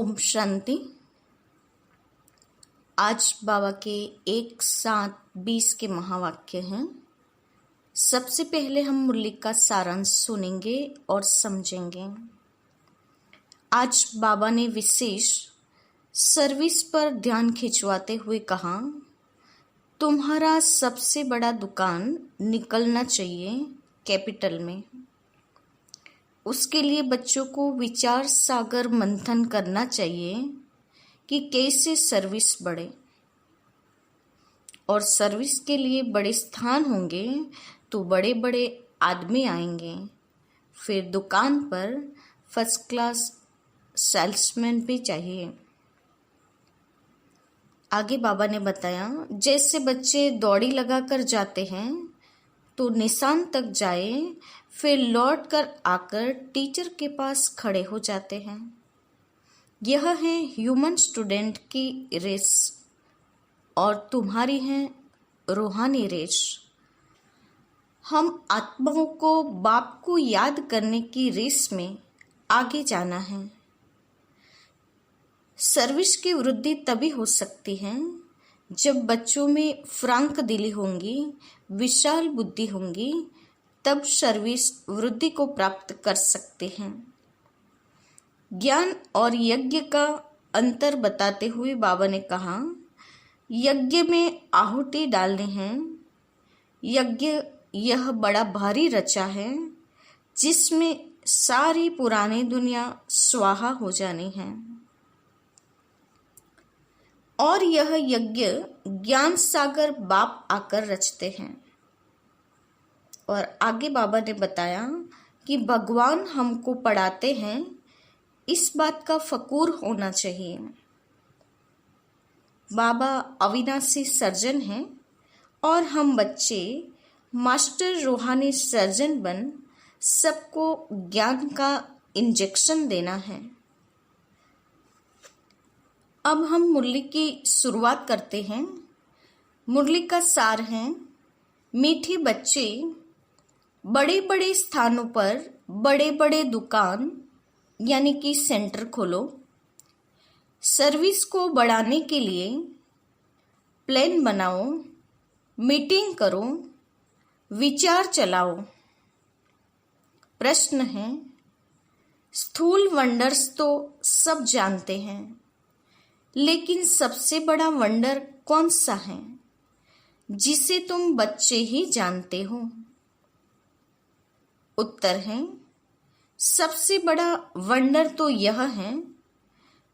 ओम शांति। आज बाबा के 1-7-20 के महावाक्य हैं। सबसे पहले हम मुरली का सारांश सुनेंगे और समझेंगे। आज बाबा ने विशेष सर्विस पर ध्यान खिंचवाते हुए कहा, तुम्हारा सबसे बड़ा दुकान निकलना चाहिए कैपिटल में। उसके लिए बच्चों को विचार सागर मंथन करना चाहिए कि कैसे सर्विस बढ़े, और सर्विस के लिए बड़े स्थान होंगे तो बड़े बड़े आदमी आएंगे। फिर दुकान पर फर्स्ट क्लास सेल्समैन भी चाहिए। आगे बाबा ने बताया, जैसे बच्चे दौड़ी लगाकर जाते हैं तो निशान तक जाए, फिर लौट कर आकर टीचर के पास खड़े हो जाते हैं। यह है ह्यूमन स्टूडेंट की रेस और तुम्हारी है रूहानी रेस। हम आत्माओं को बाप को याद करने की रेस में आगे जाना है। सर्विस की वृद्धि तभी हो सकती है जब बच्चों में फ्रांक दिली होंगी, विशाल बुद्धि होंगी, तब सर्विस वृद्धि को प्राप्त कर सकते हैं। ज्ञान और यज्ञ का अंतर बताते हुए बाबा ने कहा, यज्ञ में आहुति डालने हैं। यज्ञ यह बड़ा भारी रचा है जिसमें सारी पुरानी दुनिया स्वाहा हो जानी है, और यह यज्ञ ज्ञान सागर बाप आकर रचते हैं। और आगे बाबा ने बताया कि भगवान हमको पढ़ाते हैं, इस बात का फकूर होना चाहिए। बाबा अविनाशी सर्जन हैं और हम बच्चे मास्टर रूहानी सर्जन बन सबको ज्ञान का इंजेक्शन देना है। अब हम मुरली की शुरुआत करते हैं। मुरली का सार है, मीठे बच्चे बड़े बड़े स्थानों पर बड़े बड़े दुकान यानी कि सेंटर खोलो। सर्विस को बढ़ाने के लिए प्लान बनाओ, मीटिंग करो, विचार चलाओ। प्रश्न है, स्थूल वंडर्स तो सब जानते हैं, लेकिन सबसे बड़ा वंडर कौन सा है जिसे तुम बच्चे ही जानते हो? उत्तर है, सबसे बड़ा वंडर तो यह है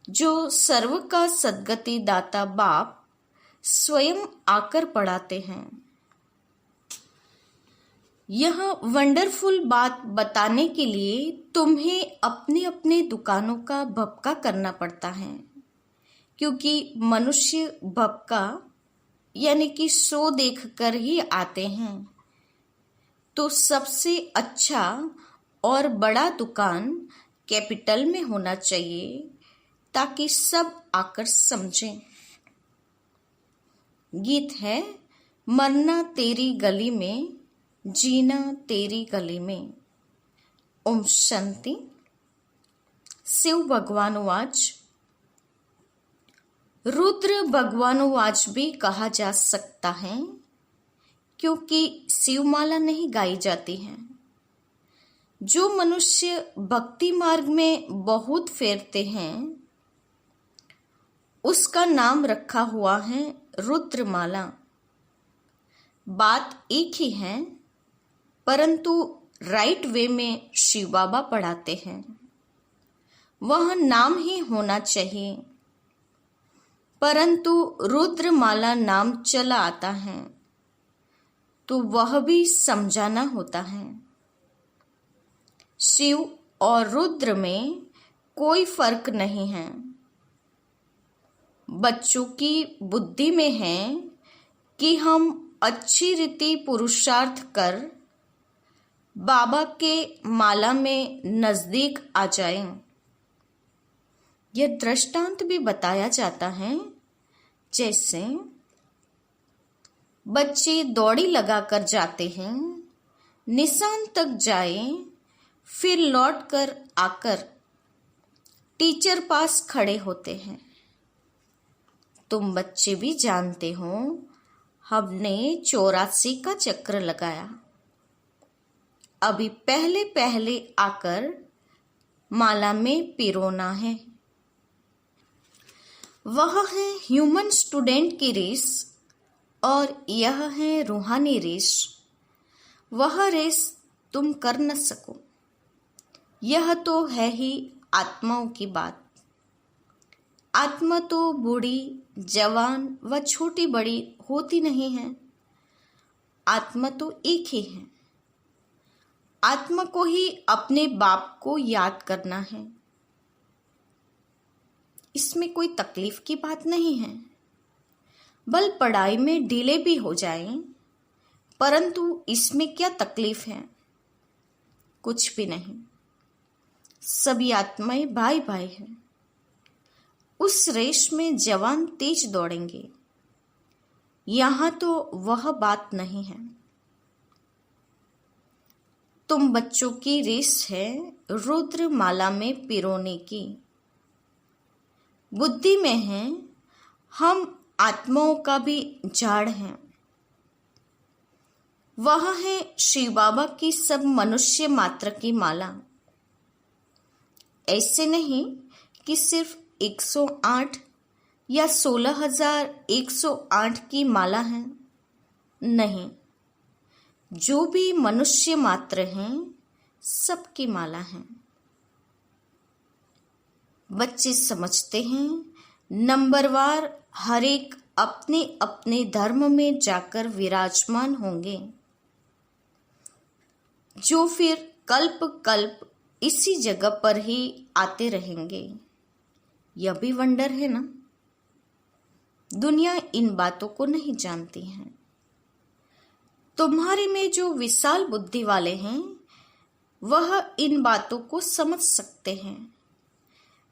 जो सर्व का सद्गति दाता बाप स्वयं आकर पढ़ाते हैं। यह वंडरफुल बात बताने के लिए तुम्हें अपने अपने दुकानों का भपका करना पड़ता है, क्योंकि मनुष्य भपका यानी कि शो देखकर ही आते हैं। तो सबसे अच्छा और बड़ा दुकान कैपिटल में होना चाहिए ताकि सब आकर समझें। गीत है, मरना तेरी गली में, जीना तेरी गली में। ओम शांति। शिव भगवानुवाच। रुद्र भगवानुवाच भी कहा जा सकता है, क्योंकि शिवमाला नहीं गाई जाती है। जो मनुष्य भक्ति मार्ग में बहुत फेरते हैं उसका नाम रखा हुआ है रुद्रमाला। बात एक ही है, परंतु राइट वे में शिव बाबा पढ़ाते हैं। वह नाम ही होना चाहिए, परंतु रुद्रमाला नाम चला आता है तो वह भी समझाना होता है। शिव और रुद्र में कोई फर्क नहीं है। बच्चों की बुद्धि में है कि हम अच्छी रीति पुरुषार्थ कर बाबा के माला में नजदीक आ जाएं। यह दृष्टांत भी बताया जाता है, जैसे बच्चे दौड़ी लगाकर जाते हैं, निशान तक जाए, फिर लौट कर आकर टीचर पास खड़े होते हैं। तुम बच्चे भी जानते हो, हमने 84 का चक्र लगाया। अभी पहले पहले आकर माला में पिरोना है। वह है ह्यूमन स्टूडेंट की रेस और यह है रूहानी रेस। वह रेस तुम कर न सको। यह तो है ही आत्माओं की बात। आत्मा तो बूढ़ी, जवान व छोटी बड़ी होती नहीं है। आत्मा तो एक ही है। आत्मा को ही अपने बाप को याद करना है। इसमें कोई तकलीफ की बात नहीं है। बल पढ़ाई में ढीले भी हो जाएं, परंतु इसमें क्या तकलीफ है? कुछ भी नहीं। सभी आत्माएं भाई भाई हैं। उस रेस में जवान तेज दौड़ेंगे। यहां तो वह बात नहीं है। तुम बच्चों की रेस है रुद्र माला में पिरोने की। बुद्धि में है हम आत्माओं का भी झाड़ हैं। वह है शिव बाबा की सब मनुष्य मात्र की माला। ऐसे नहीं कि सिर्फ 108 या 16,108 की माला है। नहीं, जो भी मनुष्य मात्र हैं सबकी माला है। बच्चे समझते हैं नंबरवार हर एक अपने अपने धर्म में जाकर विराजमान होंगे, जो फिर कल्प कल्प इसी जगह पर ही आते रहेंगे। यह भी वंडर है ना। दुनिया इन बातों को नहीं जानती है। तुम्हारे में जो विशाल बुद्धि वाले हैं वह इन बातों को समझ सकते हैं।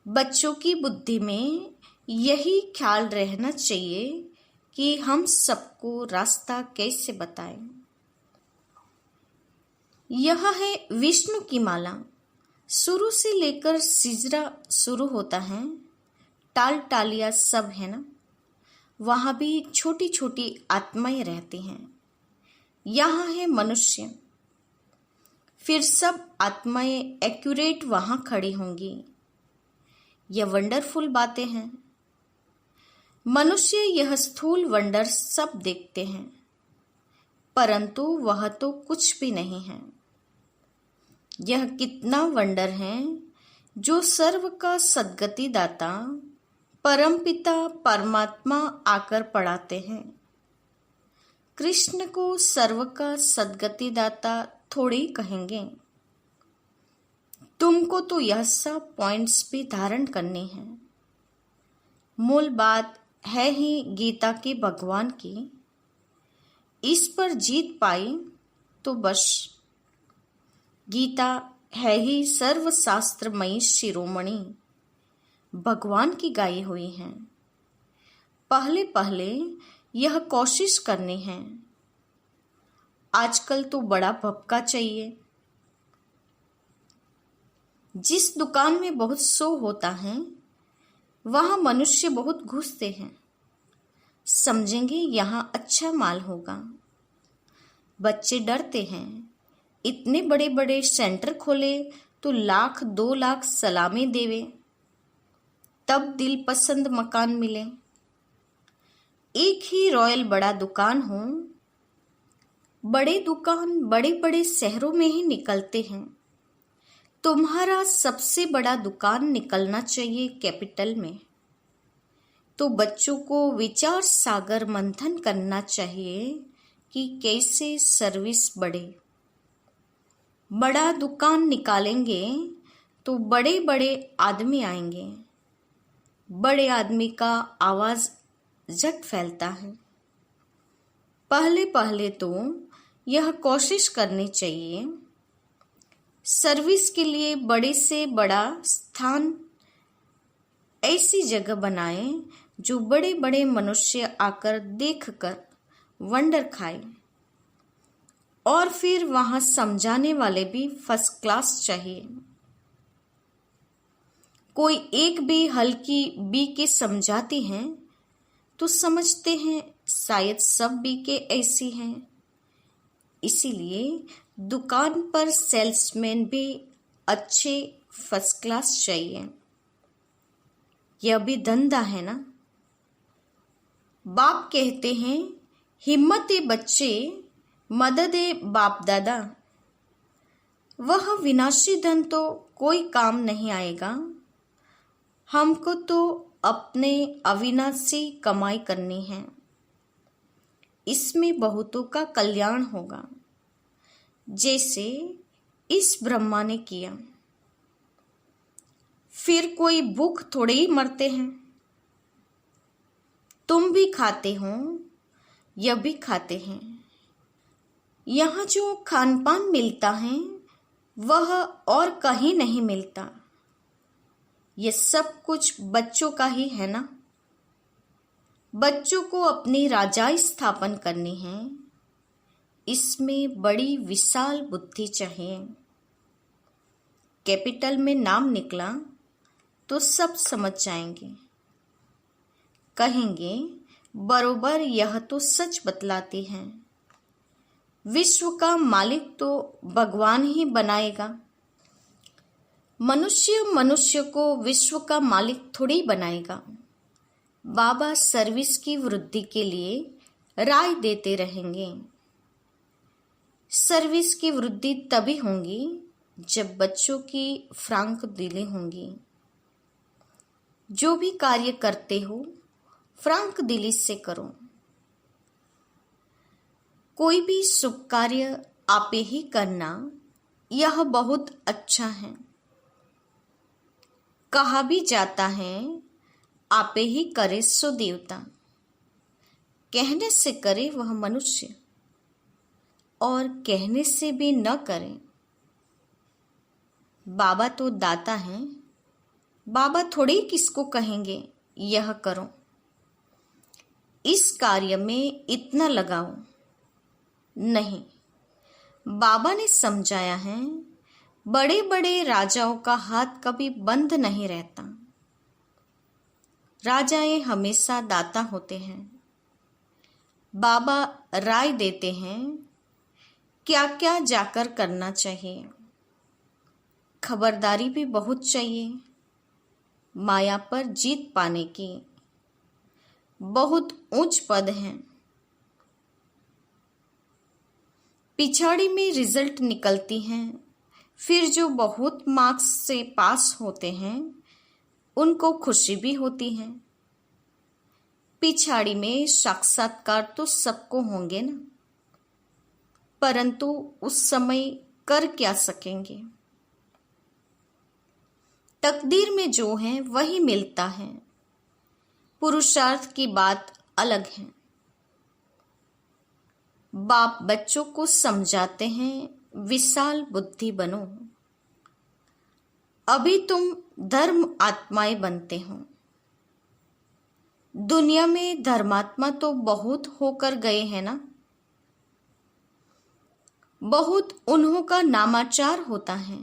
बच्चों की बुद्धि में यही ख्याल रहना चाहिए कि हम सबको रास्ता कैसे बताएं। यह है विष्णु की माला। शुरू से लेकर सिजरा शुरू होता है। टाल टालिया सब है ना। वहां भी छोटी छोटी आत्माएं रहती हैं। यहाँ है मनुष्य। फिर सब आत्माएं एक्यूरेट वहां खड़ी होंगी। यह वंडरफुल बातें हैं। मनुष्य यह स्थूल वंडर सब देखते हैं, परंतु वह तो कुछ भी नहीं है। यह कितना वंडर है जो सर्व का सद्गति दाता परमपिता परमात्मा आकर पढ़ाते हैं। कृष्ण को सर्व का सद्गति दाता थोड़ी कहेंगे। तुमको तो यह सब पॉइंट्स भी धारण करनी है। मूल बात है ही गीता की भगवान की। इस पर जीत पाई तो बस। गीता है ही सर्वशास्त्रमयी शिरोमणि भगवान की गाई हुई है। पहले पहले यह कोशिश करनी है। आजकल तो बड़ा भपका चाहिए। जिस दुकान में बहुत शो होता है वहां मनुष्य बहुत घुसते हैं। समझेंगे यहां अच्छा माल होगा। बच्चे डरते हैं। इतने बड़े बड़े सेंटर खोले तो 1,00,000 2,00,000 सलामी देवे, तब दिल पसंद मकान मिले। एक ही रॉयल बड़ा दुकान हो। बड़े दुकान बड़े बड़े शहरों में ही निकलते हैं। तुम्हारा सबसे बड़ा दुकान निकलना चाहिए कैपिटल में। तो बच्चों को विचार सागर मंथन करना चाहिए कि कैसे सर्विस बढ़े। बड़ा दुकान निकालेंगे तो बड़े बड़े आदमी आएंगे। बड़े आदमी का आवाज झट फैलता है। पहले पहले तो यह कोशिश करनी चाहिए सर्विस के लिए बड़े से बड़ा स्थान ऐसी जगह बनाए जो बड़े बड़े मनुष्य आकर देखकर वंडर खाए। और फिर वहां समझाने वाले भी फर्स्ट क्लास चाहिए। कोई एक भी हल्की बीके समझाती हैं तो समझते हैं शायद सब बीके ऐसी हैं। इसीलिए दुकान पर सेल्समैन भी अच्छे फर्स्ट क्लास चाहिए। यह भी धंधा है ना। बाप कहते हैं हिम्मत ए बच्चे, मदद ए बाप दादा। वह विनाशी धन तो कोई काम नहीं आएगा, हमको तो अपने अविनाशी कमाई करनी है। इसमें बहुतों का कल्याण होगा, जैसे इस ब्रह्मा ने किया। फिर कोई भूख थोड़े ही मरते हैं। तुम भी खाते हो, यह भी खाते हैं। यहाँ जो खान पान मिलता है वह और कहीं नहीं मिलता। यह सब कुछ बच्चों का ही है ना। बच्चों को अपनी राजाई स्थापन करनी है। इसमें बड़ी विशाल बुद्धि चाहिए। कैपिटल में नाम निकला तो सब समझ जाएंगे, कहेंगे बरोबर यह तो सच बतलाती है। विश्व का मालिक तो भगवान ही बनाएगा। मनुष्य को विश्व का मालिक थोड़ी बनाएगा। बाबा सर्विस की वृद्धि के लिए राय देते रहेंगे। सर्विस की वृद्धि तभी होगी जब बच्चों की फ्रांक दिली होंगी। जो भी कार्य करते हो फ्रांक दिली से करो। कोई भी शुभ कार्य आपे ही करना, यह बहुत अच्छा है। कहा भी जाता है आपे ही करे सो देवता। कहने से करे वह मनुष्य, और कहने से भी न करे। बाबा तो दाता हैं, बाबा थोड़ी किसको कहेंगे यह करो, इस कार्य में इतना लगाओ। नहीं, बाबा ने समझाया है बड़े बड़े राजाओं का हाथ कभी बंद नहीं रहता। राजाएं हमेशा दाता होते हैं। बाबा राय देते हैं क्या क्या जाकर करना चाहिए। खबरदारी भी बहुत चाहिए। माया पर जीत पाने की बहुत ऊंच पद है। पिछाड़ी में रिजल्ट निकलती हैं, फिर जो बहुत मार्क्स से पास होते हैं उनको खुशी भी होती है। पिछाड़ी में साक्षात्कार तो सबको होंगे ना, परंतु उस समय कर क्या सकेंगे। तकदीर में जो है वही मिलता है। पुरुषार्थ की बात अलग है। बाप बच्चों को समझाते हैं विशाल बुद्धि बनो। अभी तुम धर्म आत्माएं बनते हो। दुनिया में धर्मात्मा तो बहुत होकर गए हैं ना। बहुत उन्हों का नामाचार होता है।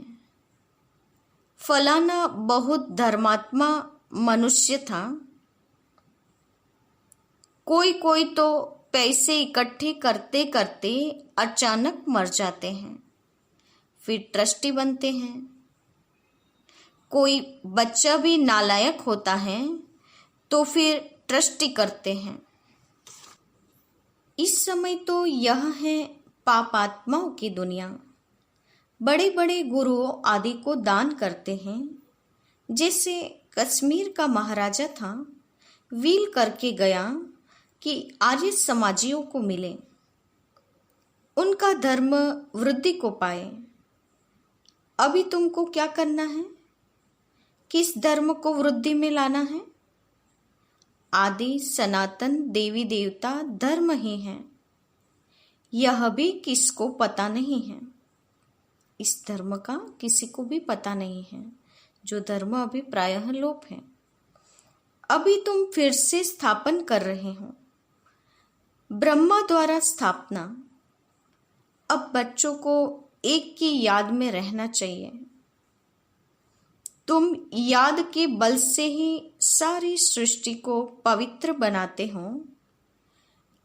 फलाना बहुत धर्मात्मा मनुष्य था। कोई कोई तो पैसे इकट्ठे करते करते अचानक मर जाते हैं, फिर ट्रस्टी बनते हैं। कोई बच्चा भी नालायक होता है तो फिर ट्रस्टी करते हैं। इस समय तो यह है पापात्माओं की दुनिया। बड़े बड़े गुरुओं आदि को दान करते हैं। जैसे कश्मीर का महाराजा था, व्हील करके गया कि आर्य समाजियों को मिले, उनका धर्म वृद्धि को पाए। अभी तुमको क्या करना है? किस धर्म को वृद्धि में लाना है? आदि सनातन देवी देवता धर्म ही है। यह भी किसको पता नहीं है। इस धर्म का किसी को भी पता नहीं है। जो धर्म अभी प्रायः लोप है। अभी तुम फिर से स्थापन कर रहे हो। ब्रह्मा द्वारा स्थापना। अब बच्चों को एक की याद में रहना चाहिए। तुम याद के बल से ही सारी सृष्टि को पवित्र बनाते हो,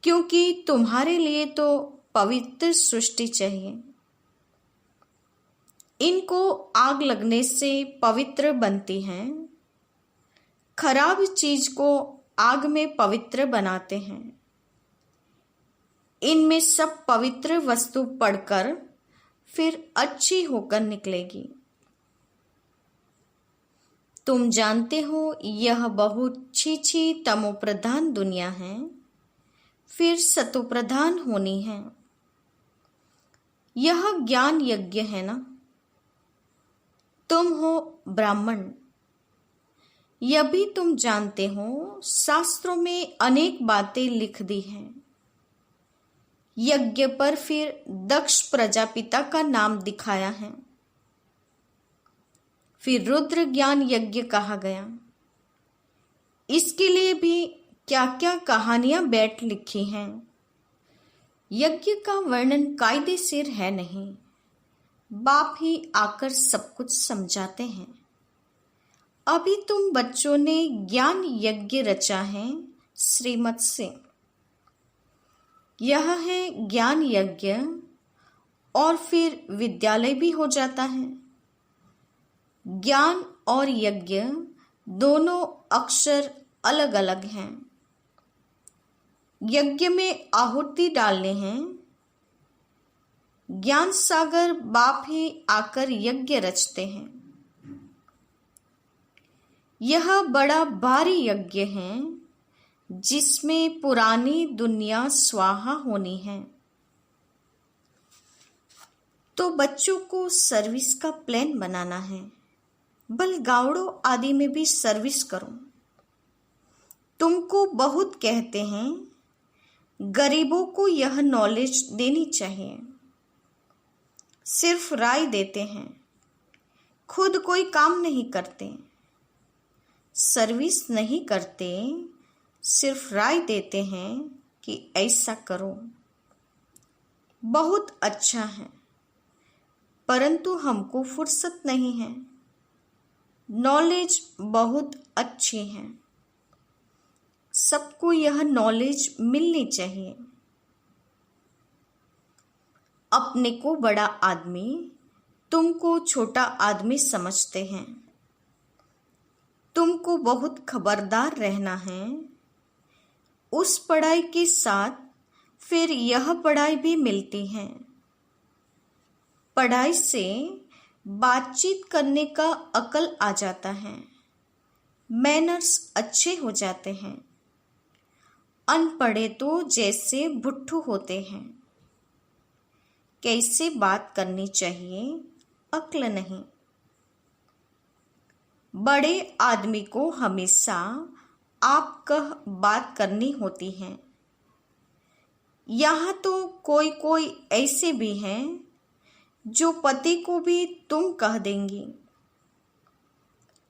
क्योंकि तुम्हारे लिए तो पवित्र सृष्टि चाहिए। इनको आग लगने से पवित्र बनती हैं। खराब चीज को आग में पवित्र बनाते हैं। इनमें सब पवित्र वस्तु पढ़कर फिर अच्छी होकर निकलेगी। तुम जानते हो यह बहुत छीछी तमोप्रधान दुनिया है, फिर सतोप्रधान होनी है। यह ज्ञान यज्ञ है ना। तुम हो ब्राह्मण। यह भी तुम जानते हो, शास्त्रों में अनेक बातें लिख दी हैं। यज्ञ पर फिर दक्ष प्रजापिता का नाम दिखाया है। फिर रुद्र ज्ञान यज्ञ कहा गया। इसके लिए भी क्या क्या कहानियां बैठ लिखी हैं। यज्ञ का वर्णन कायदे से है नहीं। बाप ही आकर सब कुछ समझाते हैं। अभी तुम बच्चों ने ज्ञान यज्ञ रचा है श्रीमत से। यह है ज्ञान यज्ञ, और फिर विद्यालय भी हो जाता है। ज्ञान और यज्ञ दोनों अक्षर अलग अलग हैं। यज्ञ में आहुति डालने हैं। ज्ञान सागर बाप ही आकर यज्ञ रचते हैं। यह बड़ा भारी यज्ञ है, जिसमें पुरानी दुनिया स्वाहा होनी है। तो बच्चों को सर्विस का प्लान बनाना है। बलगावड़ो आदि में भी सर्विस करो। तुमको बहुत कहते हैं, गरीबों को यह नॉलेज देनी चाहिए। सिर्फ राय देते हैं, खुद कोई काम नहीं करते। सर्विस नहीं करते, सिर्फ राय देते हैं कि ऐसा करो। बहुत अच्छा है, परंतु हमको फुर्सत नहीं है। नॉलेज बहुत अच्छी है। सबको यह नॉलेज मिलनी चाहिए। अपने को बड़ा आदमी, तुमको छोटा आदमी समझते हैं। तुमको बहुत खबरदार रहना है। उस पढ़ाई के साथ फिर यह पढ़ाई भी मिलती है। पढ़ाई से बातचीत करने का अकल आ जाता है। मैनर्स अच्छे हो जाते हैं। अनपढ़े तो जैसे भुट्टू होते हैं। कैसे बात करनी चाहिए, अक्ल नहीं। बड़े आदमी को हमेशा आप कह बात करनी होती है। यहाँ तो कोई कोई ऐसे भी हैं जो पति को भी तुम कह देंगी।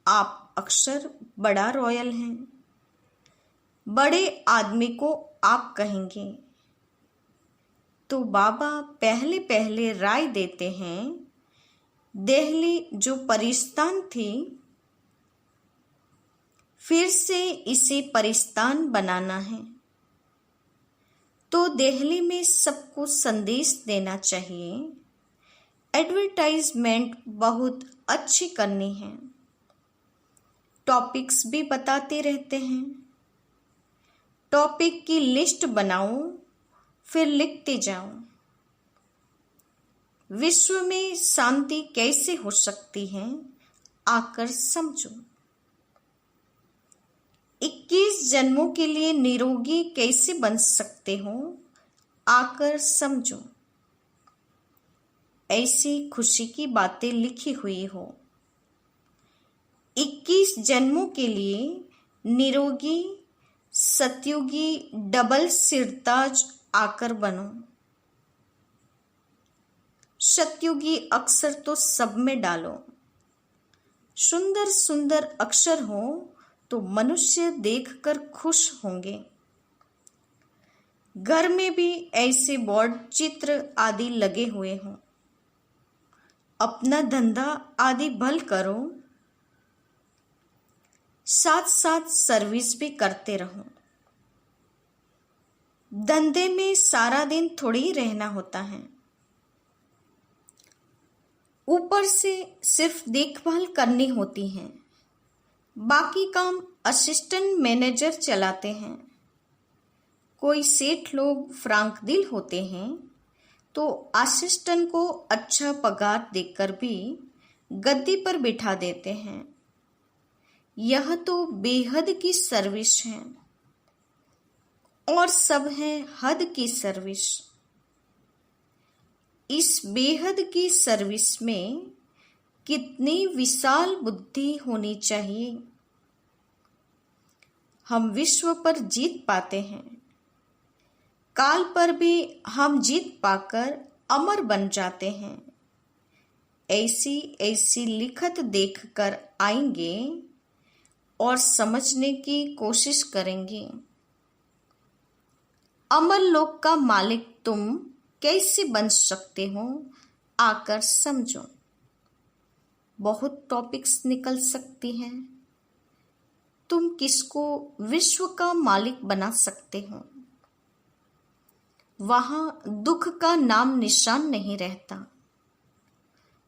आप अक्सर बड़ा रॉयल हैं। बड़े आदमी को आप कहेंगे। तो बाबा पहले पहले राय देते हैं। दिल्ली जो परिस्तान थी, फिर से इसे परिस्तान बनाना है। तो दिल्ली में सबको संदेश देना चाहिए। एडवर्टाइजमेंट बहुत अच्छी करनी है। टॉपिक्स भी बताते रहते हैं। टॉपिक की लिस्ट बनाओ, फिर लिखते जाओ। विश्व में शांति कैसे हो सकती है, आकर समझो। 21 जन्मों के लिए निरोगी कैसे बन सकते हो, आकर समझो। ऐसी खुशी की बातें लिखी हुई हो। 21 जन्मों के लिए निरोगी सतयुगी डबल सिरताज आकर बनो। सतयुगी अक्षर तो सब में डालो। सुंदर सुंदर अक्षर हो तो मनुष्य देखकर खुश होंगे। घर में भी ऐसे बोर्ड चित्र आदि लगे हुए हों। अपना धंधा आदि भल करो। साथ साथ सर्विस भी करते रहो। धंधे में सारा दिन थोड़ी ही रहना होता है। ऊपर से सिर्फ देखभाल करनी होती है, बाकी काम असिस्टेंट मैनेजर चलाते हैं। कोई सेठ लोग फ्रांक दिल होते हैं तो असिस्टेंट को अच्छा पगार देकर भी गद्दी पर बिठा देते हैं। यह तो बेहद की सर्विस है और सब है हद की सर्विस। इस बेहद की सर्विस में कितनी विशाल बुद्धि होनी चाहिए। हम विश्व पर जीत पाते हैं, काल पर भी हम जीत पाकर अमर बन जाते हैं। ऐसी ऐसी लिखत देखकर आएंगे और समझने की कोशिश करेंगे। अमर लोक का मालिक तुम कैसे बन सकते हो, आकर समझो। बहुत टॉपिक्स निकल सकती हैं। तुम किसको विश्व का मालिक बना सकते हो? वहां दुख का नाम निशान नहीं रहता।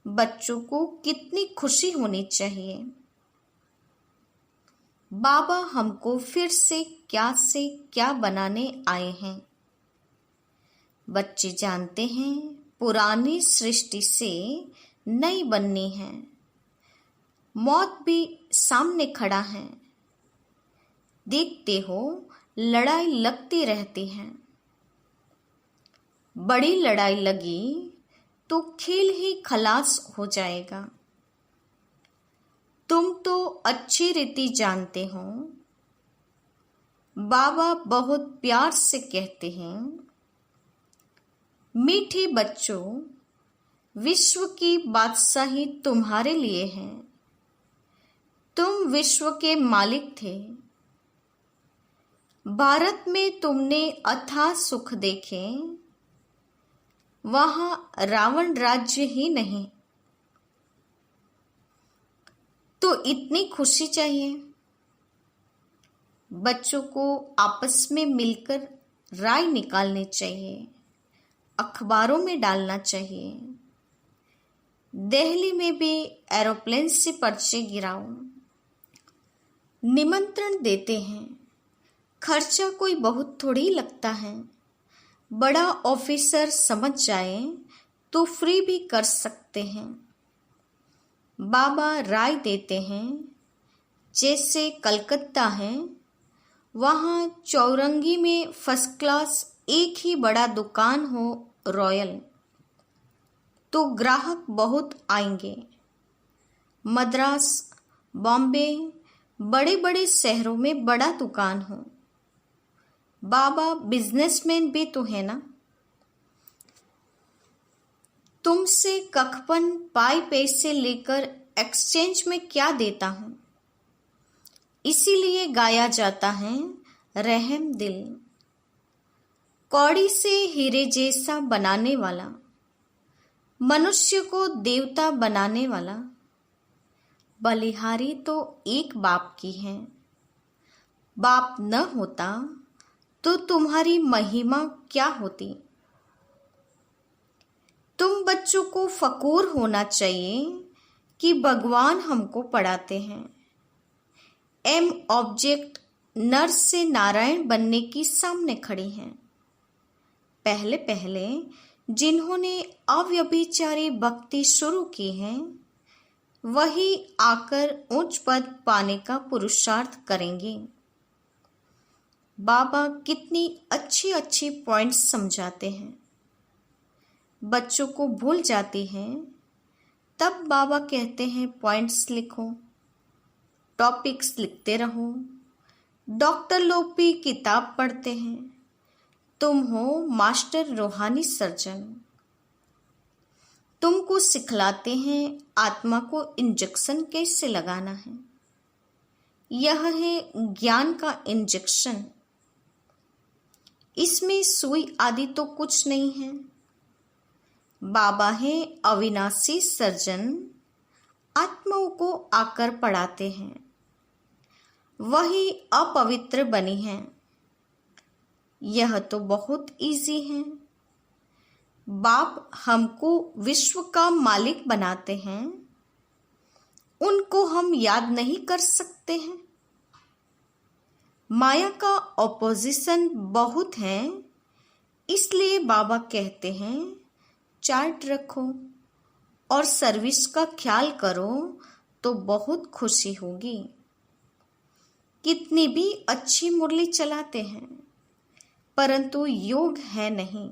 बच्चों को कितनी खुशी होनी चाहिए। बाबा हमको फिर से क्या बनाने आए हैं। बच्चे जानते हैं पुरानी सृष्टि से नई बननी है। मौत भी सामने खड़ा है। देखते हो लड़ाई लगती रहती है। बड़ी लड़ाई लगी तो खेल ही खलास हो जाएगा। तुम तो अच्छी रीति जानते हो। बाबा बहुत प्यार से कहते हैं, मीठे बच्चों, विश्व की बादशाही तुम्हारे लिए है। तुम विश्व के मालिक थे। भारत में तुमने अथाह सुख देखे। वहां रावण राज्य ही नहीं तो इतनी खुशी चाहिए। बच्चों को आपस में मिलकर राय निकालनी चाहिए, अखबारों में डालना चाहिए। दिल्ली में भी एरोप्लेन से पर्चे गिराओ। निमंत्रण देते हैं। खर्चा कोई बहुत थोड़ी लगता है। बड़ा ऑफिसर समझ जाए तो फ्री भी कर सकते हैं। बाबा राय देते हैं, जैसे कलकत्ता है, वहाँ चौरंगी में फर्स्ट क्लास एक ही बड़ा दुकान हो रॉयल, तो ग्राहक बहुत आएंगे। मद्रास, बॉम्बे, बड़े बड़े शहरों में बड़ा दुकान हो। बाबा बिजनेसमैन भी तो है ना। तुमसे कखपन पाई पैसे लेकर एक्सचेंज में क्या देता हूं। इसीलिए गाया जाता है रहम दिल। कौड़ी से हीरे जैसा बनाने वाला, मनुष्य को देवता बनाने वाला। बलिहारी तो एक बाप की है। बाप न होता तो तुम्हारी महिमा क्या होती। तुम बच्चों को फकूर होना चाहिए कि भगवान हमको पढ़ाते हैं। एम ऑब्जेक्ट नर से नारायण बनने की सामने खड़ी हैं। पहले पहले जिन्होंने अव्यभिचारी भक्ति शुरू की है, वही आकर उच्च पद पाने का पुरुषार्थ करेंगे। बाबा कितनी अच्छी अच्छी पॉइंट्स समझाते हैं। बच्चों को भूल जाती हैं, तब बाबा कहते हैं पॉइंट्स लिखो, टॉपिक्स लिखते रहो। डॉक्टर लोग भी किताब पढ़ते हैं। तुम हो मास्टर रूहानी सर्जन। तुमको सिखलाते हैं आत्मा को इंजेक्शन कैसे लगाना है। यह है ज्ञान का इंजेक्शन। इसमें सुई आदि तो कुछ नहीं है। बाबा है अविनाशी सर्जन। आत्माओं को आकर पढ़ाते हैं। वही अपवित्र बनी हैं। यह तो बहुत इजी है। बाप हमको विश्व का मालिक बनाते हैं, उनको हम याद नहीं कर सकते हैं। माया का ऑपोजिशन बहुत है, इसलिए बाबा कहते हैं चार्ट रखो और सर्विस का ख्याल करो तो बहुत खुशी होगी। कितनी भी अच्छी मुरली चलाते हैं परंतु योग है नहीं।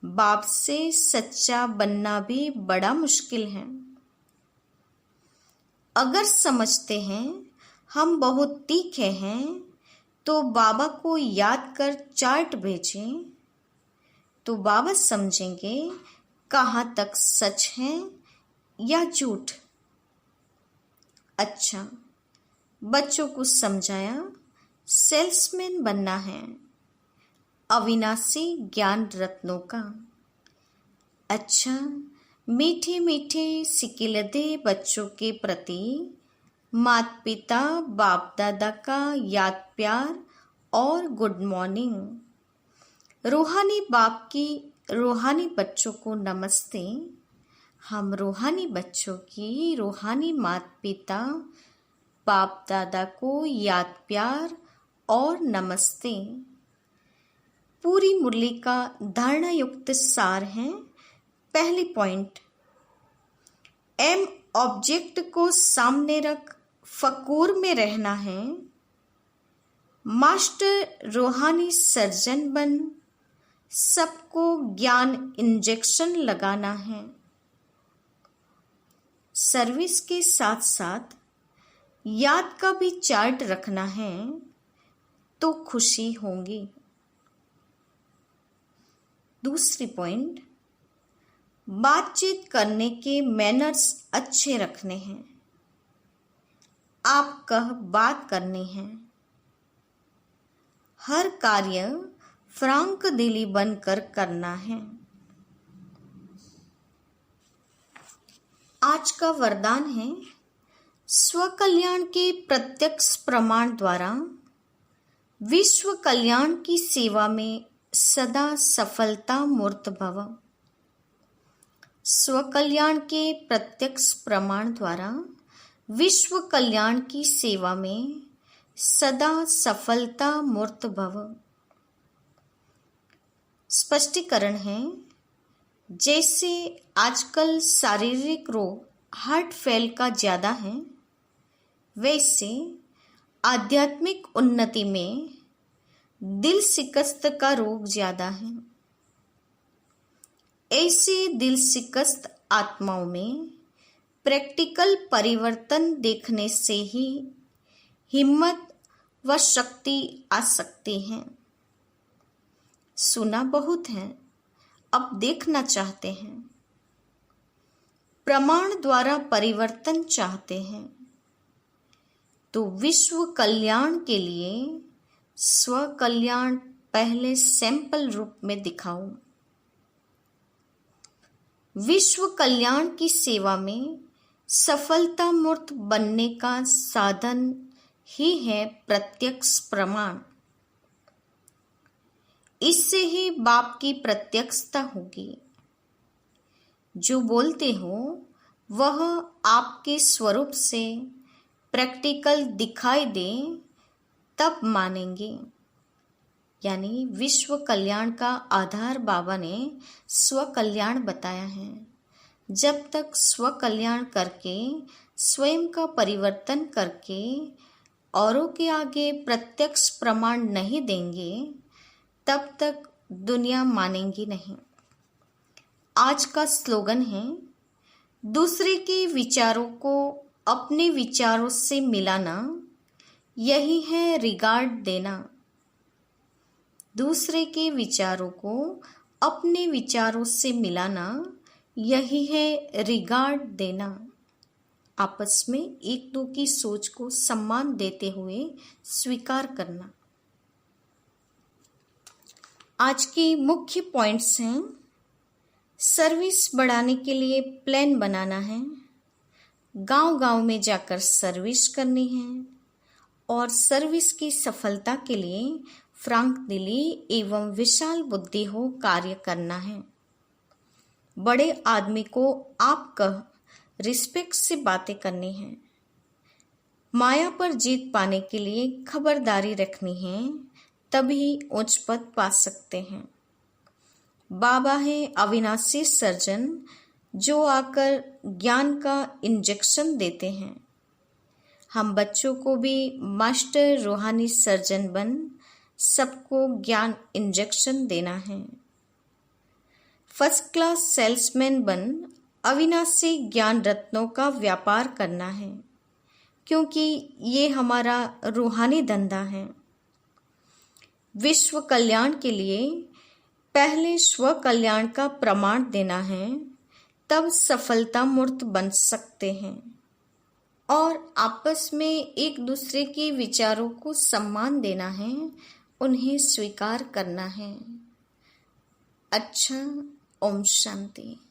बाप से सच्चा बनना भी बड़ा मुश्किल है। अगर समझते हैं हम बहुत तीखे हैं तो बाबा को याद कर चार्ट भेजें तो बाबा समझेंगे कहाँ तक सच है या झूठ। अच्छा, बच्चों को समझाया सेल्समैन बनना है अविनाशी ज्ञान रत्नों का। अच्छा, मीठे मीठे सिकिलदे बच्चों के प्रति माता पिता बाप दादा का याद प्यार और गुड मॉर्निंग। रूहानी बाप की रूहानी बच्चों को नमस्ते। हम रूहानी बच्चों की रूहानी माता पिता बाप दादा को याद प्यार और नमस्ते। पूरी मुरली का धारणा युक्त सार है। पहली पॉइंट, एम ऑब्जेक्ट को सामने रख फकूर में रहना है। मास्टर रूहानी सर्जन बन सबको ज्ञान इंजेक्शन लगाना है। सर्विस के साथ साथ याद का भी चार्ट रखना है तो खुशी होगी। दूसरी पॉइंट, बातचीत करने के मैनर्स अच्छे रखने हैं। आप कह बात करनी है। हर कार्य फ्रांक दिली बनकर करना है। आज का वरदान है स्व कल्याण के प्रत्यक्ष प्रमाण द्वारा विश्व कल्याण की सेवा में सदा सफलता मूर्त भव। स्व कल्याण के प्रत्यक्ष प्रमाण द्वारा विश्व कल्याण की सेवा में सदा सफलता मूर्त भव। स्पष्टीकरण है, जैसे आजकल शारीरिक रोग हार्ट फेल का ज़्यादा है, वैसे आध्यात्मिक उन्नति में दिल शिकस्त का रोग ज़्यादा है। ऐसे दिल शिकस्त आत्माओं में प्रैक्टिकल परिवर्तन देखने से ही हिम्मत व शक्ति आ सकती है। सुना बहुत है, अब देखना चाहते हैं। प्रमाण द्वारा परिवर्तन चाहते हैं तो विश्व कल्याण के लिए स्व कल्याण पहले सैंपल रूप में दिखाओ। विश्व कल्याण की सेवा में सफलता मूर्त बनने का साधन ही है प्रत्यक्ष प्रमाण। इससे ही बाप की प्रत्यक्षता होगी। जो बोलते हो वह आपके स्वरूप से प्रैक्टिकल दिखाई दे तब मानेंगे। यानी विश्व कल्याण का आधार बाबा ने स्व कल्याण बताया है। जब तक स्व कल्याण करके स्वयं का परिवर्तन करके औरों के आगे प्रत्यक्ष प्रमाण नहीं देंगे तब तक दुनिया मानेगी नहीं। आज का स्लोगन है, दूसरे के विचारों को अपने विचारों से मिलाना, यही है रिगार्ड देना। दूसरे के विचारों को अपने विचारों से मिलाना, यही है रिगार्ड देना। आपस में एक दो की सोच को सम्मान देते हुए स्वीकार करना। आज के मुख्य पॉइंट्स हैं, सर्विस बढ़ाने के लिए प्लान बनाना है, गांव-गांव में जाकर सर्विस करनी है, और सर्विस की सफलता के लिए फ्रांक दिली एवं विशाल बुद्धि हो कार्य करना है। बड़े आदमी को आप कह रिस्पेक्ट से बातें करनी है। माया पर जीत पाने के लिए खबरदारी रखनी है, तभी उच्च पद पा सकते हैं। बाबा है अविनाशी सर्जन जो आकर ज्ञान का इंजेक्शन देते हैं। हम बच्चों को भी मास्टर रूहानी सर्जन बन सबको ज्ञान इंजेक्शन देना है। फर्स्ट क्लास सेल्समैन बन अविनाशी ज्ञान रत्नों का व्यापार करना है, क्योंकि ये हमारा रूहानी धंधा है। विश्व कल्याण के लिए पहले स्व कल्याण का प्रमाण देना है, तब सफलता मूर्त बन सकते हैं। और आपस में एक दूसरे के विचारों को सम्मान देना है, उन्हें स्वीकार करना है। अच्छा, ओम शांति।